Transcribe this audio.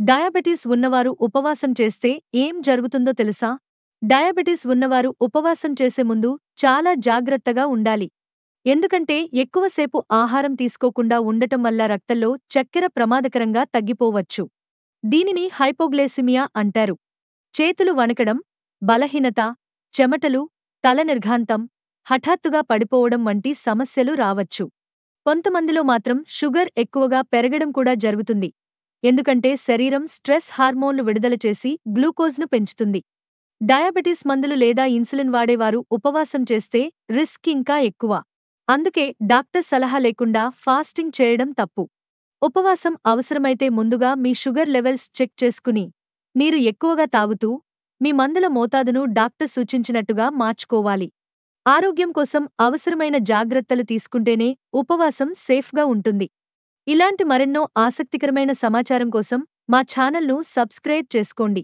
Diabetes ఉన్నవారు ఉపవాసం చేస్తే ఏం జరుగుతుందో తెలుసా? డయాబెటీస్ ఉన్నవారు ఉపవాసం చేసే ముందు చాలా జాగ్రత్తగా ఉండాలి. ఎందుకంటే ఎక్కువసేపు ఆహారం తీసుకోకుండా ఉండటం వల్ల రక్తంలో చక్కెర ప్రమాదకరంగా తగ్గిపోవచ్చు. దీనిని హైపోగ్లైసిమియా అంటారు. చేతులు వణకడం, బలహీనత, చెమటలు, తల నిర్ఘాంతం, హఠాత్తుగా పడిపోవడం వంటి సమస్యలు రావచ్చు. కొంతమందిలో మాత్రం షుగర్ ఎక్కువగా పెరగడం కూడా జరుగుతుంది. ఎందుకంటే శరీరం స్ట్రెస్ హార్మోన్లు విడుదల చేసి గ్లూకోజ్ను పెంచుతుంది. డయాబెటీస్ మందులు లేదా ఇన్సులిన్ వాడేవారు ఉపవాసం చేస్తే రిస్క్ ఇంకా ఎక్కువ. అందుకే డాక్టర్ సలహా లేకుండా ఫాస్టింగ్ చేయడం తప్పు. ఉపవాసం అవసరమైతే ముందుగా మీ షుగర్ లెవెల్స్ చెక్ చేసుకుని, నీరు ఎక్కువగా తాగుతూ, మీ మందుల మోతాదును డాక్టర్ సూచించినట్టుగా మార్చుకోవాలి. ఆరోగ్యం కోసం అవసరమైన జాగ్రత్తలు తీసుకుంటేనే ఉపవాసం సేఫ్గా ఉంటుంది. ఇలాంటి మరెన్నో ఆసక్తికరమైన సమాచారం కోసం మా ఛానల్ను సబ్స్క్రైబ్ చేసుకోండి.